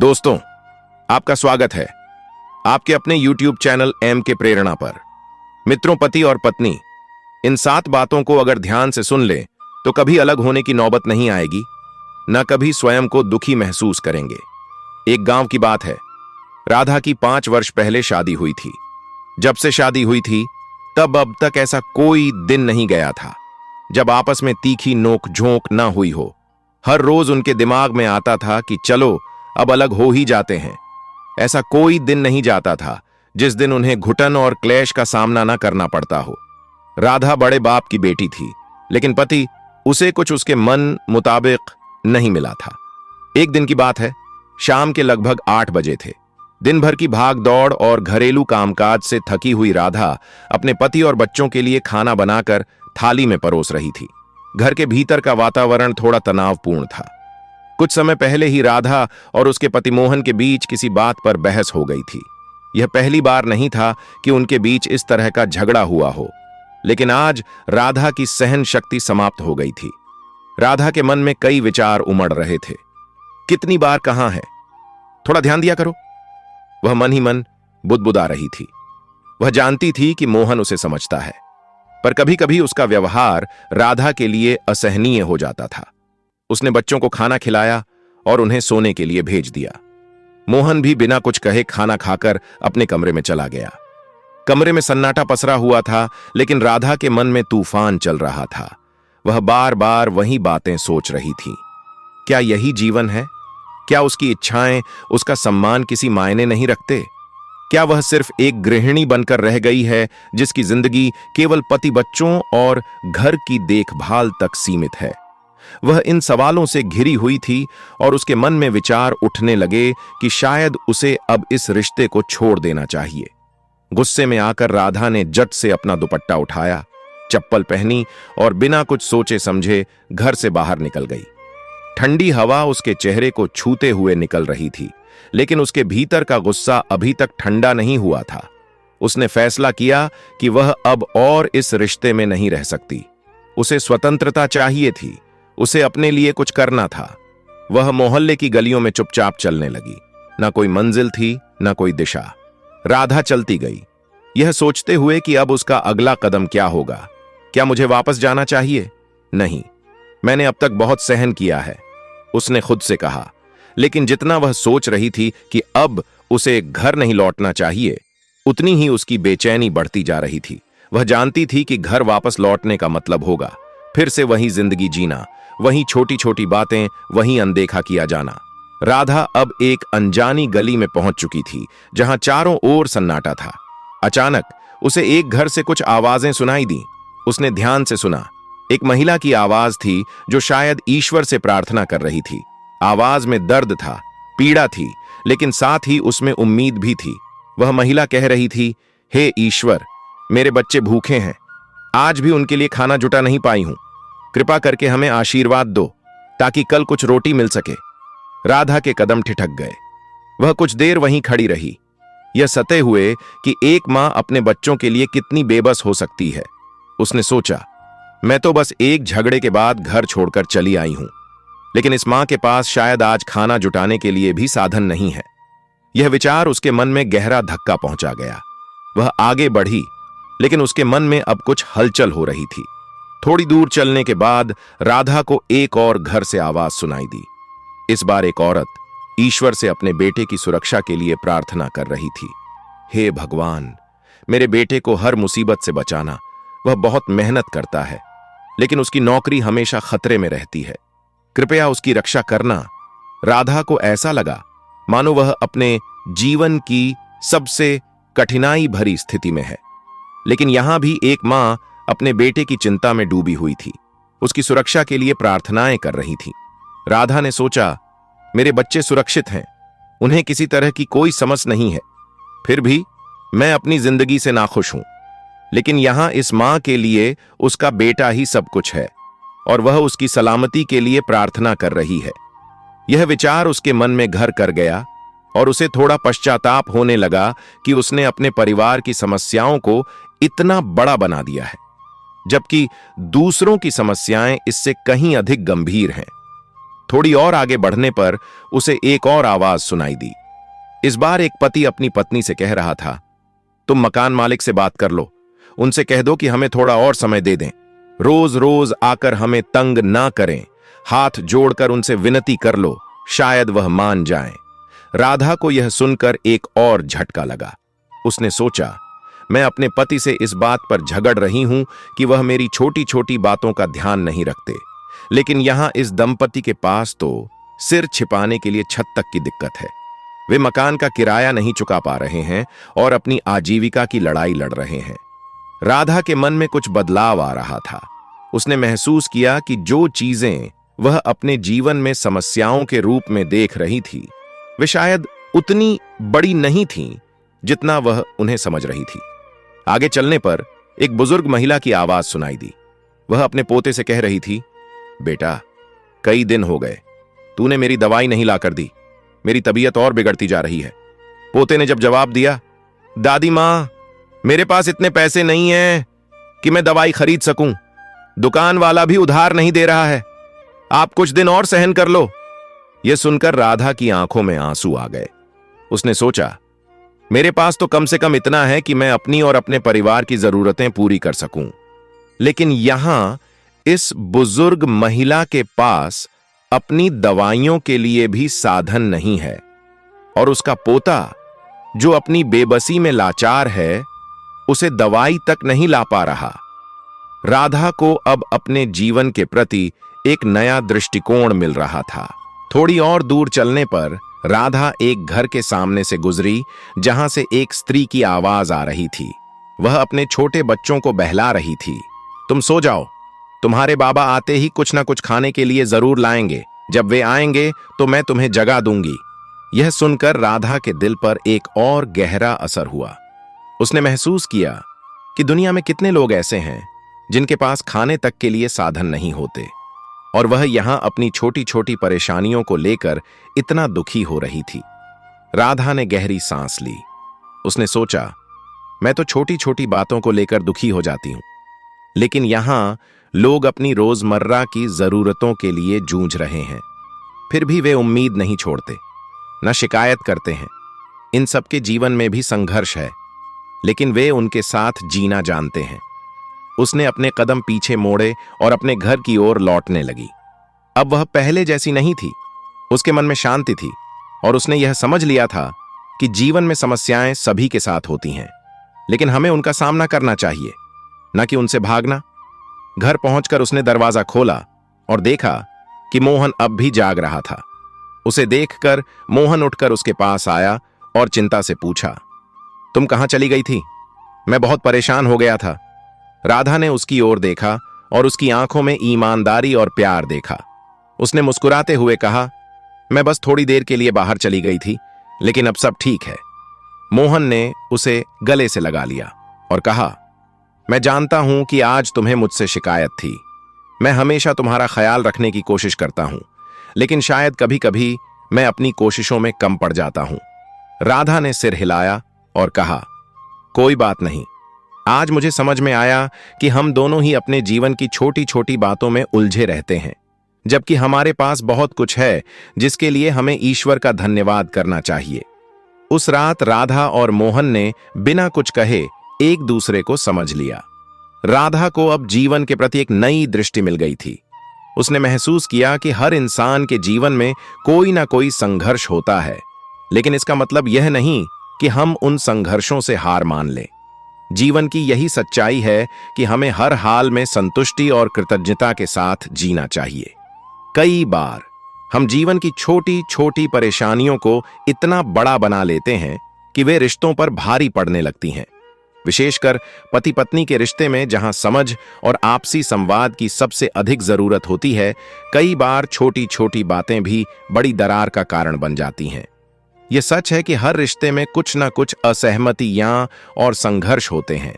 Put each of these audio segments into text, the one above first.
दोस्तों, आपका स्वागत है आपके अपने YouTube चैनल एम के प्रेरणा पर। मित्रों, पति और पत्नी, इन 7 बातों को अगर ध्यान से सुन ले तो कभी अलग होने की नौबत नहीं आएगी, न कभी स्वयं को दुखी महसूस करेंगे। एक गांव की बात है। राधा की 5 वर्ष पहले शादी हुई थी। जब से शादी हुई थी तब अब तक ऐसा कोई दिन नहीं गया था जब आपस में तीखी नोक झोंक ना हुई हो। हर रोज उनके दिमाग में आता था कि चलो अब अलग हो ही जाते हैं। ऐसा कोई दिन नहीं जाता था जिस दिन उन्हें घुटन और क्लेश का सामना न करना पड़ता हो। राधा बड़े बाप की बेटी थी, लेकिन पति उसे कुछ उसके मन मुताबिक नहीं मिला था। एक दिन की बात है, शाम के लगभग 8 बजे थे। दिन भर की भाग दौड़ और घरेलू कामकाज से थकी हुई राधा अपने पति और बच्चों के लिए खाना बनाकर थाली में परोस रही थी। घर के भीतर का वातावरण थोड़ा तनावपूर्ण था। कुछ समय पहले ही राधा और उसके पति मोहन के बीच किसी बात पर बहस हो गई थी। यह पहली बार नहीं था कि उनके बीच इस तरह का झगड़ा हुआ हो, लेकिन आज राधा की सहन शक्ति समाप्त हो गई थी। राधा के मन में कई विचार उमड़ रहे थे। कितनी बार कहां है, थोड़ा ध्यान दिया करो। वह मन ही मन बुदबुदा रही थी। वह जानती थी कि मोहन उसे समझता है, पर कभी कभी उसका व्यवहार राधा के लिए असहनीय हो जाता था। उसने बच्चों को खाना खिलाया और उन्हें सोने के लिए भेज दिया। मोहन भी बिना कुछ कहे खाना खाकर अपने कमरे में चला गया। कमरे में सन्नाटा पसरा हुआ था, लेकिन राधा के मन में तूफान चल रहा था। वह बार बार वही बातें सोच रही थी। क्या यही जीवन है? क्या उसकी इच्छाएं, उसका सम्मान किसी मायने नहीं रखते? क्या वह सिर्फ एक गृहिणी बनकर रह गई है जिसकी जिंदगी केवल पति बच्चों और घर की देखभाल तक सीमित है? वह इन सवालों से घिरी हुई थी और उसके मन में विचार उठने लगे कि शायद उसे अब इस रिश्ते को छोड़ देना चाहिए। गुस्से में आकर राधा ने झट से अपना दुपट्टा उठाया, चप्पल पहनी और बिना कुछ सोचे समझे घर से बाहर निकल गई। ठंडी हवा उसके चेहरे को छूते हुए निकल रही थी, लेकिन उसके भीतर का गुस्सा अभी तक ठंडा नहीं हुआ था। उसने फैसला किया कि वह अब और इस रिश्ते में नहीं रह सकती। उसे स्वतंत्रता चाहिए थी। उसे अपने लिए कुछ करना था। वह मोहल्ले की गलियों में चुपचाप चलने लगी। ना कोई मंजिल थी, ना कोई दिशा। राधा चलती गई, यह सोचते हुए कि अब उसका अगला कदम क्या होगा। क्या मुझे वापस जाना चाहिए? नहीं, मैंने अब तक बहुत सहन किया है, उसने खुद से कहा। लेकिन जितना वह सोच रही थी कि अब उसे घर नहीं लौटना चाहिए, उतनी ही उसकी बेचैनी बढ़ती जा रही थी। वह जानती थी कि घर वापस लौटने का मतलब होगा फिर से वही जिंदगी जीना, वही छोटी छोटी बातें, वही अनदेखा किया जाना। राधा अब एक अनजानी गली में पहुंच चुकी थी जहां चारों ओर सन्नाटा था। अचानक उसे एक घर से कुछ आवाजें सुनाई दी। उसने ध्यान से सुना। एक महिला की आवाज थी जो शायद ईश्वर से प्रार्थना कर रही थी। आवाज में दर्द था, पीड़ा थी, लेकिन साथ ही उसमें उम्मीद भी थी। वह महिला कह रही थी, हे ईश्वर, मेरे बच्चे भूखे हैं, आज भी उनके लिए खाना जुटा नहीं पाई हूं। कृपा करके हमें आशीर्वाद दो ताकि कल कुछ रोटी मिल सके। राधा के कदम ठिठक गए। वह कुछ देर वहीं खड़ी रही, यह सते हुए कि एक मां अपने बच्चों के लिए कितनी बेबस हो सकती है। उसने सोचा, मैं तो बस एक झगड़े के बाद घर छोड़कर चली आई हूं, लेकिन इस मां के पास शायद आज खाना जुटाने के लिए भी साधन नहीं है। यह विचार उसके मन में गहरा धक्का पहुंचा गया। वह आगे बढ़ी, लेकिन उसके मन में अब कुछ हलचल हो रही थी। थोड़ी दूर चलने के बाद राधा को एक और घर से आवाज सुनाई दी। इस बार एक औरत ईश्वर से अपने बेटे की सुरक्षा के लिए प्रार्थना कर रही थी। हे भगवान, मेरे बेटे को हर मुसीबत से बचाना। वह बहुत मेहनत करता है, लेकिन उसकी नौकरी हमेशा खतरे में रहती है। कृपया उसकी रक्षा करना। राधा को ऐसा लगा मानो वह अपने जीवन की सबसे कठिनाई भरी स्थिति में है। लेकिन यहां भी एक मां अपने बेटे की चिंता में डूबी हुई थी, उसकी सुरक्षा के लिए प्रार्थनाएं कर रही थी। राधा ने सोचा, मेरे बच्चे सुरक्षित हैं, उन्हें किसी तरह की कोई समस्या नहीं है, फिर भी मैं अपनी जिंदगी से नाखुश हूं। लेकिन यहां इस मां के लिए उसका बेटा ही सब कुछ है और वह उसकी सलामती के लिए प्रार्थना कर रही है। यह विचार उसके मन में घर कर गया और उसे थोड़ा पश्चाताप होने लगा कि उसने अपने परिवार की समस्याओं को इतना बड़ा बना दिया है, जबकि दूसरों की समस्याएं इससे कहीं अधिक गंभीर हैं। थोड़ी और आगे बढ़ने पर उसे एक और आवाज सुनाई दी। इस बार एक पति अपनी पत्नी से कह रहा था, तुम मकान मालिक से बात कर लो, उनसे कह दो कि हमें थोड़ा और समय दे दें, रोज रोज आकर हमें तंग ना करें, हाथ जोड़कर उनसे विनती कर लो, शायद वह मान जाएं। राधा को यह सुनकर एक और झटका लगा। उसने सोचा, मैं अपने पति से इस बात पर झगड़ रही हूं कि वह मेरी छोटी छोटी बातों का ध्यान नहीं रखते, लेकिन यहां इस दंपति के पास तो सिर छिपाने के लिए छत तक की दिक्कत है। वे मकान का किराया नहीं चुका पा रहे हैं और अपनी आजीविका की लड़ाई लड़ रहे हैं। राधा के मन में कुछ बदलाव आ रहा था। उसने महसूस किया कि जो चीजें वह अपने जीवन में समस्याओं के रूप में देख रही थी, वे शायद उतनी बड़ी नहीं थीं जितना वह उन्हें समझ रही थी। आगे चलने पर एक बुजुर्ग महिला की आवाज सुनाई दी। वह अपने पोते से कह रही थी, बेटा, कई दिन हो गए, तूने मेरी दवाई नहीं लाकर दी, मेरी तबीयत और बिगड़ती जा रही है। पोते ने जब जवाब दिया, दादी मां, मेरे पास इतने पैसे नहीं हैं कि मैं दवाई खरीद सकूं, दुकान वाला भी उधार नहीं दे रहा है, आप कुछ दिन और सहन कर लो। यह सुनकर राधा की आंखों में आंसू आ गए। उसने सोचा, मेरे पास तो कम से कम इतना है कि मैं अपनी और अपने परिवार की जरूरतें पूरी कर सकूं, लेकिन यहां इस बुजुर्ग महिला के पास अपनी दवाइयों के लिए भी साधन नहीं है, और उसका पोता जो अपनी बेबसी में लाचार है, उसे दवाई तक नहीं ला पा रहा। राधा को अब अपने जीवन के प्रति एक नया दृष्टिकोण मिल रहा था। थोड़ी और दूर चलने पर राधा एक घर के सामने से गुजरी जहां से एक स्त्री की आवाज आ रही थी। वह अपने छोटे बच्चों को बहला रही थी। तुम सो जाओ, तुम्हारे बाबा आते ही कुछ ना कुछ खाने के लिए जरूर लाएंगे, जब वे आएंगे तो मैं तुम्हें जगा दूंगी। यह सुनकर राधा के दिल पर एक और गहरा असर हुआ। उसने महसूस किया कि दुनिया में कितने लोग ऐसे हैं जिनके पास खाने तक के लिए साधन नहीं होते, और वह यहां अपनी छोटी छोटी परेशानियों को लेकर इतना दुखी हो रही थी। राधा ने गहरी सांस ली। उसने सोचा, मैं तो छोटी छोटी बातों को लेकर दुखी हो जाती हूं, लेकिन यहां लोग अपनी रोजमर्रा की जरूरतों के लिए जूझ रहे हैं, फिर भी वे उम्मीद नहीं छोड़ते, न शिकायत करते हैं। इन सबके जीवन में भी संघर्ष है, लेकिन वे उनके साथ जीना जानते हैं। उसने अपने कदम पीछे मोड़े और अपने घर की ओर लौटने लगी। अब वह पहले जैसी नहीं थी। उसके मन में शांति थी और उसने यह समझ लिया था कि जीवन में समस्याएं सभी के साथ होती हैं, लेकिन हमें उनका सामना करना चाहिए, न कि उनसे भागना। घर पहुंचकर उसने दरवाजा खोला और देखा कि मोहन अब भी जाग रहा था। उसे देखकर मोहन उठकर उसके पास आया और चिंता से पूछा, तुम कहां चली गई थी? मैं बहुत परेशान हो गया था। राधा ने उसकी ओर देखा और उसकी आंखों में ईमानदारी और प्यार देखा। उसने मुस्कुराते हुए कहा, मैं बस थोड़ी देर के लिए बाहर चली गई थी, लेकिन अब सब ठीक है। मोहन ने उसे गले से लगा लिया और कहा, मैं जानता हूं कि आज तुम्हें मुझसे शिकायत थी। मैं हमेशा तुम्हारा ख्याल रखने की कोशिश करता हूं, लेकिन शायद कभी कभी मैं अपनी कोशिशों में कम पड़ जाता हूं। राधा ने सिर हिलाया और कहा, कोई बात नहीं। आज मुझे समझ में आया कि हम दोनों ही अपने जीवन की छोटी छोटी बातों में उलझे रहते हैं, जबकि हमारे पास बहुत कुछ है जिसके लिए हमें ईश्वर का धन्यवाद करना चाहिए। उस रात राधा और मोहन ने बिना कुछ कहे एक दूसरे को समझ लिया। राधा को अब जीवन के प्रति एक नई दृष्टि मिल गई थी। उसने महसूस किया कि हर इंसान के जीवन में कोई ना कोई संघर्ष होता है, लेकिन इसका मतलब यह नहीं कि हम उन संघर्षों से हार मान लें। जीवन की यही सच्चाई है कि हमें हर हाल में संतुष्टि और कृतज्ञता के साथ जीना चाहिए। कई बार हम जीवन की छोटी छोटी परेशानियों को इतना बड़ा बना लेते हैं कि वे रिश्तों पर भारी पड़ने लगती हैं। विशेषकर पति पत्नी के रिश्ते में, जहां समझ और आपसी संवाद की सबसे अधिक जरूरत होती है, कई बार छोटी छोटी बातें भी बड़ी दरार का कारण बन जाती हैं। यह सच है कि हर रिश्ते में कुछ ना कुछ असहमतियां और संघर्ष होते हैं,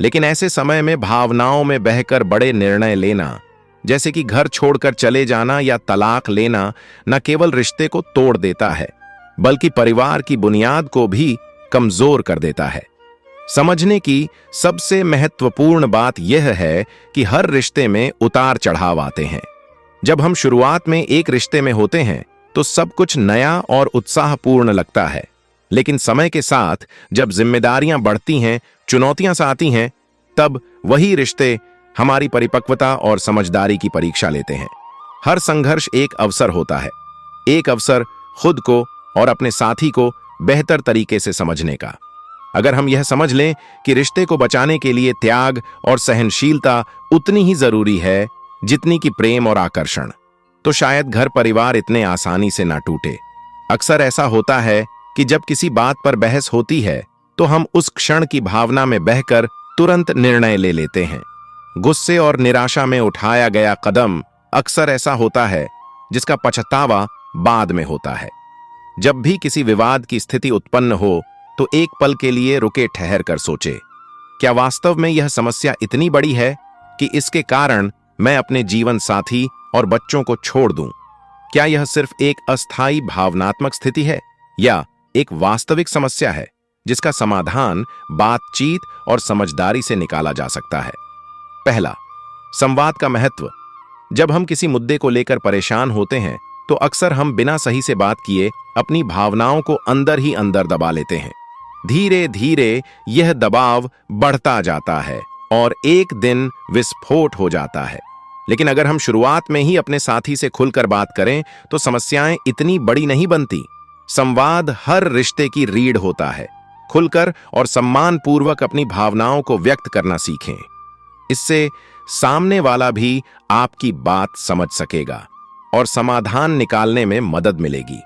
लेकिन ऐसे समय में भावनाओं में बहकर बड़े निर्णय लेना, जैसे कि घर छोड़कर चले जाना या तलाक लेना, न केवल रिश्ते को तोड़ देता है, बल्कि परिवार की बुनियाद को भी कमजोर कर देता है। समझने की सबसे महत्वपूर्ण बात यह है कि हर रिश्ते में उतार चढ़ाव आते हैं। जब हम शुरुआत में एक रिश्ते में होते हैं तो सब कुछ नया और उत्साहपूर्ण लगता है, लेकिन समय के साथ जब जिम्मेदारियां बढ़ती हैं, चुनौतियां आती हैं, तब वही रिश्ते हमारी परिपक्वता और समझदारी की परीक्षा लेते हैं। हर संघर्ष एक अवसर होता है, एक अवसर खुद को और अपने साथी को बेहतर तरीके से समझने का। अगर हम यह समझ लें कि रिश्ते को बचाने के लिए त्याग और सहनशीलता उतनी ही जरूरी है जितनी कि प्रेम और आकर्षण, तो शायद घर परिवार इतने आसानी से ना टूटे। अक्सर ऐसा होता है कि जब किसी बात पर बहस होती है तो हम उस क्षण की भावना में बहकर तुरंत निर्णय ले लेते हैं। गुस्से और निराशा में उठाया गया कदम अक्सर ऐसा होता है जिसका पछतावा बाद में होता है। जब भी किसी विवाद की स्थिति उत्पन्न हो तो एक पल के लिए रुके, ठहर कर सोचे, क्या वास्तव में यह समस्या इतनी बड़ी है कि इसके कारण मैं अपने जीवन साथी और बच्चों को छोड़ दूं? क्या यह सिर्फ एक अस्थायी भावनात्मक स्थिति है या एक वास्तविक समस्या है जिसका समाधान बातचीत और समझदारी से निकाला जा सकता है? पहला, संवाद का महत्व। जब हम किसी मुद्दे को लेकर परेशान होते हैं तो अक्सर हम बिना सही से बात किए अपनी भावनाओं को अंदर ही अंदर दबा लेते हैं। धीरे धीरे यह दबाव बढ़ता जाता है और एक दिन विस्फोट हो जाता है। लेकिन अगर हम शुरुआत में ही अपने साथी से खुलकर बात करें तो समस्याएं इतनी बड़ी नहीं बनती। संवाद हर रिश्ते की रीढ़ होता है। खुलकर और सम्मानपूर्वक अपनी भावनाओं को व्यक्त करना सीखें। इससे सामने वाला भी आपकी बात समझ सकेगा और समाधान निकालने में मदद मिलेगी।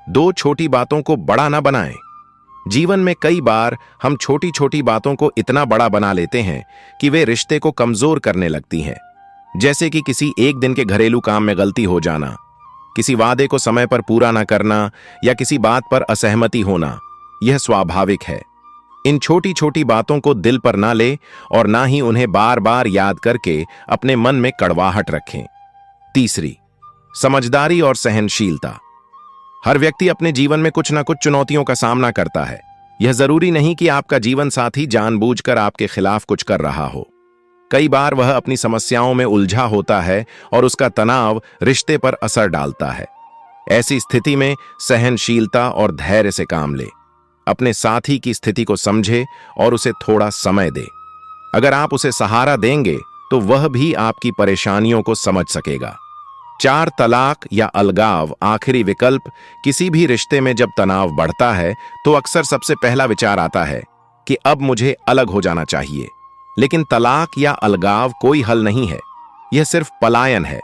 दो छोटी बातों को बड़ा ना बनाएं। जीवन में कई बार हम छोटी छोटी बातों को इतना बड़ा बना लेते हैं कि वे रिश्ते को कमजोर करने लगती हैं। जैसे कि किसी एक दिन के घरेलू काम में गलती हो जाना, किसी वादे को समय पर पूरा ना करना या किसी बात पर असहमति होना। यह स्वाभाविक है। इन छोटी छोटी बातों को दिल पर ना ले और ना ही उन्हें बार बार याद करके अपने मन में कड़वाहट रखें। तीसरी, समझदारी और सहनशीलता। हर व्यक्ति अपने जीवन में कुछ ना कुछ चुनौतियों का सामना करता है। यह जरूरी नहीं कि आपका जीवन साथी जानबूझकर आपके खिलाफ कुछ कर रहा हो। कई बार वह अपनी समस्याओं में उलझा होता है और उसका तनाव रिश्ते पर असर डालता है। ऐसी स्थिति में सहनशीलता और धैर्य से काम ले। अपने साथी की स्थिति को समझे और उसे थोड़ा समय दे। अगर आप उसे सहारा देंगे तो वह भी आपकी परेशानियों को समझ सकेगा। 4, तलाक या अलगाव आखिरी विकल्प। किसी भी रिश्ते में जब तनाव बढ़ता है तो अक्सर सबसे पहला विचार आता है कि अब मुझे अलग हो जाना चाहिए। लेकिन तलाक या अलगाव कोई हल नहीं है, यह सिर्फ पलायन है।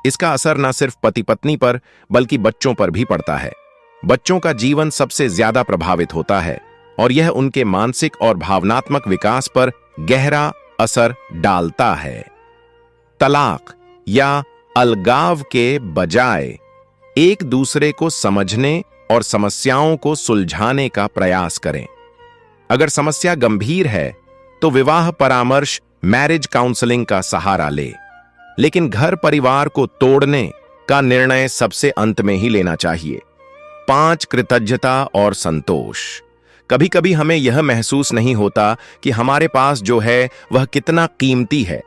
इसका असर न सिर्फ पति पत्नी पर बल्कि बच्चों पर भी पड़ता है। बच्चों का जीवन सबसे ज्यादा प्रभावित होता है और यह उनके मानसिक और भावनात्मक विकास पर गहरा असर डालता है। तलाक या अलगाव के बजाय एक दूसरे को समझने और समस्याओं को सुलझाने का प्रयास करें। अगर समस्या गंभीर है तो विवाह परामर्श, मैरिज काउंसलिंग का सहारा ले। लेकिन घर परिवार को तोड़ने का निर्णय सबसे अंत में ही लेना चाहिए। 5, कृतज्ञता और संतोष। कभी कभी हमें यह महसूस नहीं होता कि हमारे पास जो है वह कितना कीमती है।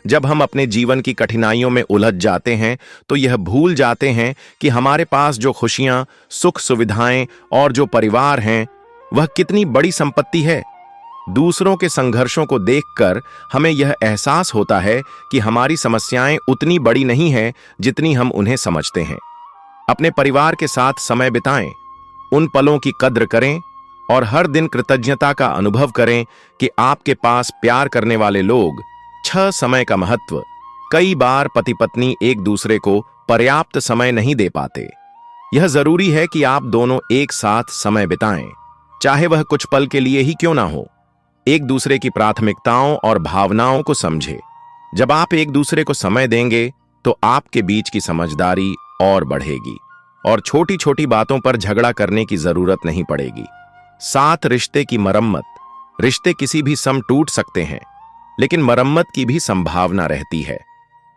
जब हम अपने जीवन की कठिनाइयों में उलझ जाते हैं तो यह भूल जाते हैं कि हमारे पास जो खुशियां, सुख सुविधाएं और जो परिवार हैं वह कितनी बड़ी संपत्ति है। दूसरों के संघर्षों को देखकर हमें यह एहसास होता है कि हमारी समस्याएं उतनी बड़ी नहीं हैं जितनी हम उन्हें समझते हैं। अपने परिवार के साथ समय बिताएं, उन पलों की कद्र करें और हर दिन कृतज्ञता का अनुभव करें कि आपके पास प्यार करने वाले लोग। 6, समय का महत्व। कई बार पति पत्नी एक दूसरे को पर्याप्त समय नहीं दे पाते। यह जरूरी है कि आप दोनों एक साथ समय बिताएं, चाहे वह कुछ पल के लिए ही क्यों ना हो। एक दूसरे की प्राथमिकताओं और भावनाओं को समझें। जब आप एक दूसरे को समय देंगे तो आपके बीच की समझदारी और बढ़ेगी और छोटी छोटी बातों पर झगड़ा करने की जरूरत नहीं पड़ेगी। 7, रिश्ते की मरम्मत। रिश्ते किसी भी समय टूट सकते हैं, लेकिन मरम्मत की भी संभावना रहती है।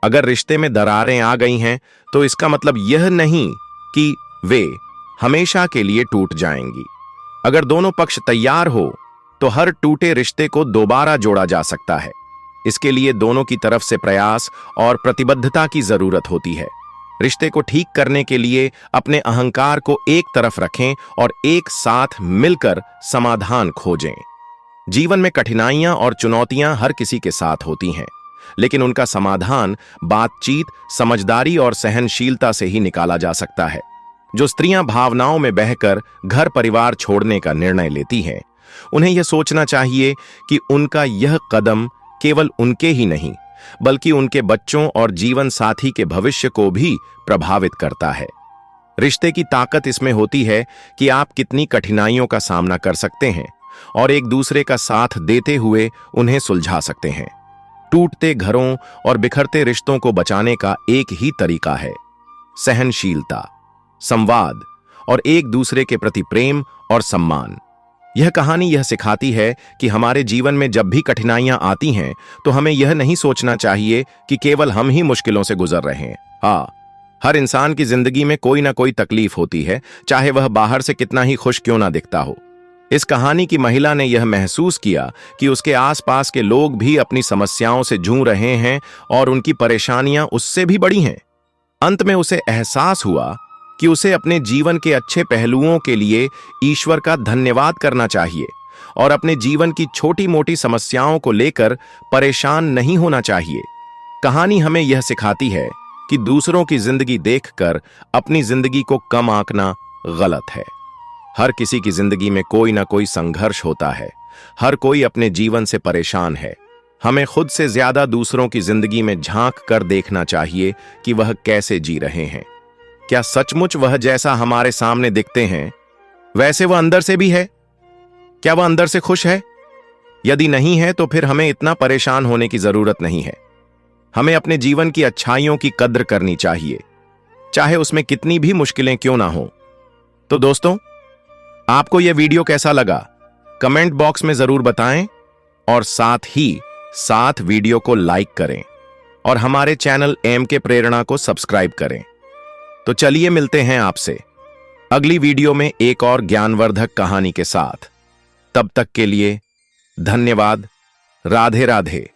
अगर रिश्ते में दरारें आ गई हैं तो इसका मतलब यह नहीं कि वे हमेशा के लिए टूट जाएंगी। अगर दोनों पक्ष तैयार हो तो हर टूटे रिश्ते को दोबारा जोड़ा जा सकता है। इसके लिए दोनों की तरफ से प्रयास और प्रतिबद्धता की जरूरत होती है। रिश्ते को ठीक करने के लिए अपने अहंकार को एक तरफ रखें और एक साथ मिलकर समाधान खोजें। जीवन में कठिनाइयां और चुनौतियां हर किसी के साथ होती हैं, लेकिन उनका समाधान बातचीत, समझदारी और सहनशीलता से ही निकाला जा सकता है। जो स्त्रियां भावनाओं में बहकर घर परिवार छोड़ने का निर्णय लेती हैं, उन्हें यह सोचना चाहिए कि उनका यह कदम केवल उनके ही नहीं, बल्कि उनके बच्चों और जीवन साथी के भविष्य को भी प्रभावित करता है। रिश्ते की ताकत इसमें होती है कि आप कितनी कठिनाइयों का सामना कर सकते हैं और एक दूसरे का साथ देते हुए उन्हें सुलझा सकते हैं। टूटते घरों और बिखरते रिश्तों को बचाने का एक ही तरीका है: सहनशीलता, संवाद और एक दूसरे के प्रति प्रेम और सम्मान। यह कहानी यह सिखाती है कि हमारे जीवन में जब भी कठिनाइयां आती हैं, तो हमें यह नहीं सोचना चाहिए कि केवल हम ही मुश्किलों से गुजर रहे हैं। हाँ, हर इंसान की जिंदगी में कोई ना कोई तकलीफ होती है, चाहे वह बाहर से कितना ही खुश क्यों ना दिखता हो। इस कहानी की महिला ने यह महसूस किया कि उसके आसपास के लोग भी अपनी समस्याओं से जूझ रहे हैं और उनकी परेशानियां उससे भी बड़ी हैं। अंत में उसे एहसास हुआ कि उसे अपने जीवन के अच्छे पहलुओं के लिए ईश्वर का धन्यवाद करना चाहिए और अपने जीवन की छोटी मोटी समस्याओं को लेकर परेशान नहीं होना चाहिए। कहानी हमें यह सिखाती है कि दूसरों की जिंदगी देखकर अपनी जिंदगी को कम आंकना गलत है। हर किसी की जिंदगी में कोई ना कोई संघर्ष होता है, हर कोई अपने जीवन से परेशान है। हमें खुद से ज्यादा दूसरों की जिंदगी में झांक कर देखना चाहिए कि वह कैसे जी रहे हैं। क्या सचमुच वह जैसा हमारे सामने दिखते हैं वैसे वह अंदर से भी है? क्या वह अंदर से खुश है? यदि नहीं है तो फिर हमें इतना परेशान होने की जरूरत नहीं है। हमें अपने जीवन की अच्छाइयों की कद्र करनी चाहिए, चाहे उसमें कितनी भी मुश्किलें क्यों ना हो। तो दोस्तों, आपको यह वीडियो कैसा लगा कमेंट बॉक्स में जरूर बताएं और साथ वीडियो को लाइक करें और हमारे चैनल एम के प्रेरणा को सब्सक्राइब करें। तो चलिए मिलते हैं आपसे अगली वीडियो में एक और ज्ञानवर्धक कहानी के साथ। तब तक के लिए धन्यवाद। राधे राधे।